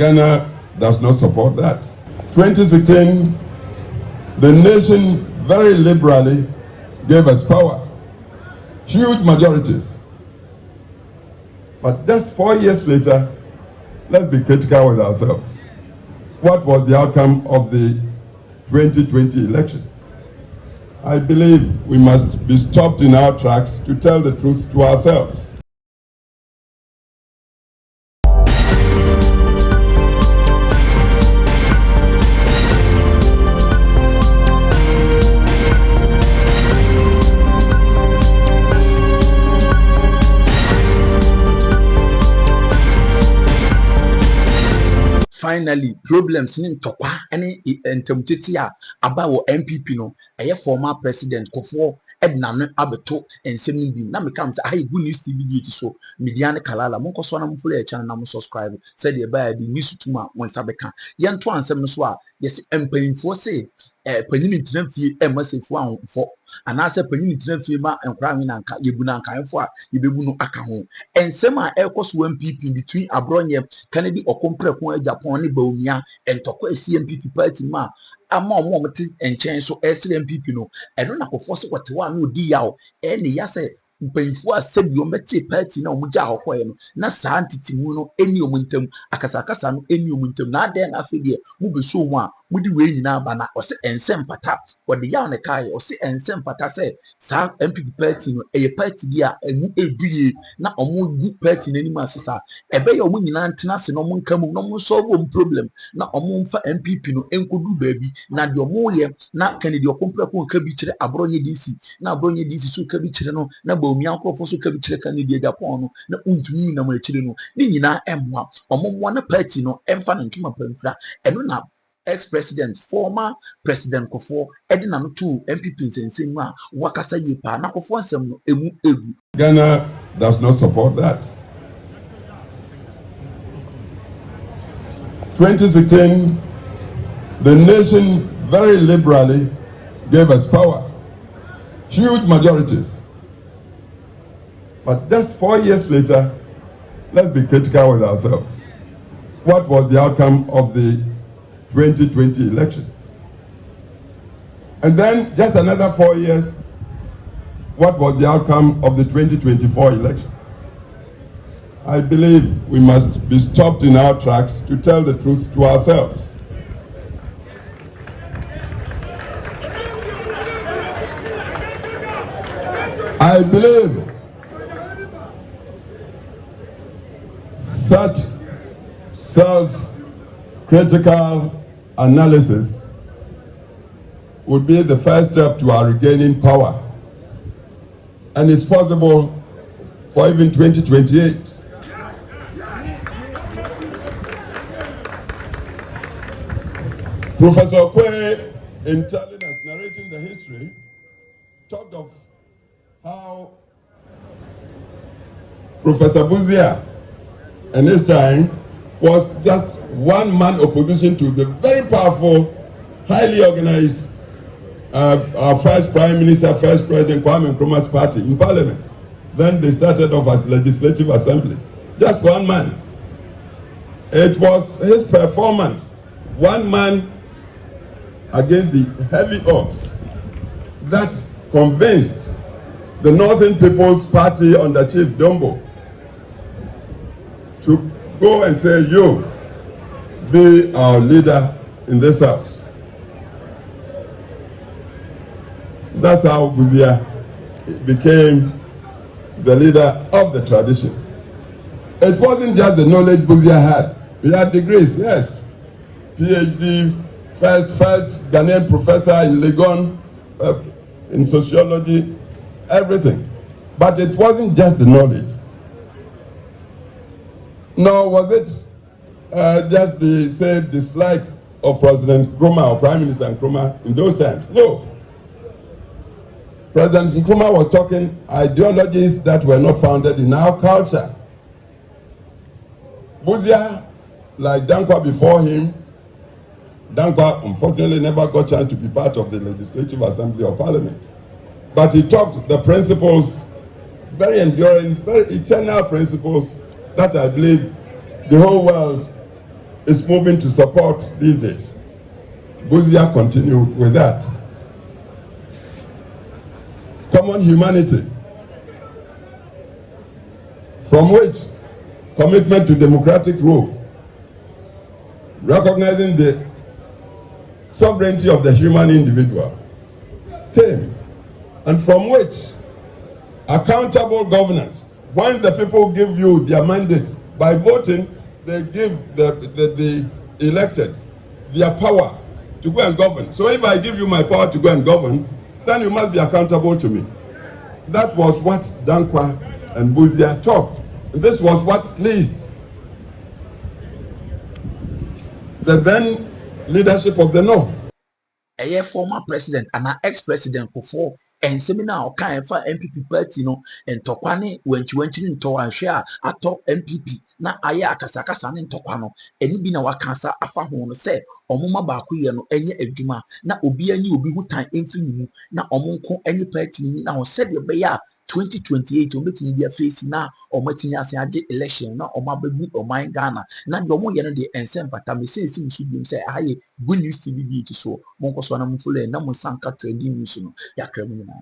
Ghana does not support that. 2016, the nation very liberally gave us power, huge majorities. But just 4 years later, let's be critical with ourselves. What was the outcome of the 2020 election? I believe we must be stopped in our tracks to tell the truth to ourselves. Finally, problems in Tokwa any entemtiti about NPP no a former president Kufuor Edna Abeto and sending bi na me come say I good news TV so media ne kalala monko so na mo follow channel na mo subscribe said the buy the news tuma won sabeka yen to ansem no so a yes empanyinfo say panyin ntinafie masefo anfo anase panyin ntinafie ma enkra nwe nanka yebu nankanfo a yebebu no aka ho ensem a ekoso NPP between abronye Kennedy okompreko Japan ne baumia entoko esi NPP party ma ama omo mte enchen so esi NPP no eno na kofo so kwatewa na odi yawo ene yase mpanyinfo a sebio mete party na omugya ahokoye no na saa ntitimu no eni omuntam akasa no eni omuntam na aden afedie mu beso mu a mudi we nyina ba na ose ensem pata wode yawo ne kai ose ensem pata se saa NPP party no eye party bia emu eduye na omugu party na ni masesa ebe ye omu nyina ntena se no munkamu no mu solve problem na omumfa NPP no enkodu baabi na de omu ye na Kennedy okompreko nka bi kire abronye DC na abronye DC so ka bi kire no na baumia nkofo so ka bi kire Kennedy Japan no na untumi na mo kire no ni nyina emwa omumwa na party no emfa na ntuma pamfra eno na ex-president, former President Kufuor, Edna no two NPP nsensema wakasa yepa na Kufuor nsem no emu egu. Ghana does not support that. 2016, the nation very liberally gave us power, huge majorities. But just 4 years later, let's be critical with ourselves. What was the outcome of the 2020 election? And then just another 4 years, what was the outcome of the 2024 election? I believe we must be stopped in our tracks to tell the truth to ourselves. I believe such self-critical analysis would be the first step to our regaining power, and it's possible for even 2028. Professor Kwe, in telling us, narrating the history, talked of how Professor Buzia and his time was just one-man opposition to the very powerful, highly organized our first Prime Minister, first President Kwame Nkrumah's party in Parliament. Then they started off as Legislative Assembly. Just one man. It was his performance, one man against the heavy odds, that convinced the Northern People's Party under Chief Dombo to go and say, you be our leader in this house. That's how Buzia became the leader of the tradition. It wasn't just the knowledge Buzia had. He had degrees, yes. PhD, first Ghanaian professor in Legon, in sociology, everything. But it wasn't just the knowledge. Nor was it just the, say, dislike of President Nkrumah or Prime Minister Nkrumah in those times. No. President Nkrumah was talking ideologies that were not founded in our culture. Buzia, like Dankwa before him, Dankwa unfortunately never got a chance to be part of the Legislative Assembly or Parliament. But he taught the principles, very enduring, very eternal principles that I believe the whole world is moving to support these days. Buzia continued with that. Common humanity, from which commitment to democratic rule, recognizing the sovereignty of the human individual, came, and from which accountable governance. When the people give you their mandate by voting, they give the elected their power to go and govern. So if I give you my power to go and govern, then you must be accountable to me. That was what Dankwa and Buzia talked. And this was what pleased the then leadership of the North. A former president and an ex-president Kufuor and seminar kind for NPP party no and tokwane when you went into and share at top NPP na aya akasakasa ne ntokwa no eni bi na wakansa afa ho no say omuma ba ko ye no enye adwuma na obi anyi obi hu tan emfini mu na omonko enye party ni na ho said be ya 2028 ometini bia face na omatini ase age election na omababu oman Ghana na de omo ye no de ensempata me sense nsu bi say aye good news tv bi so monko so na mfule na mo sanka trending news no ya kramu na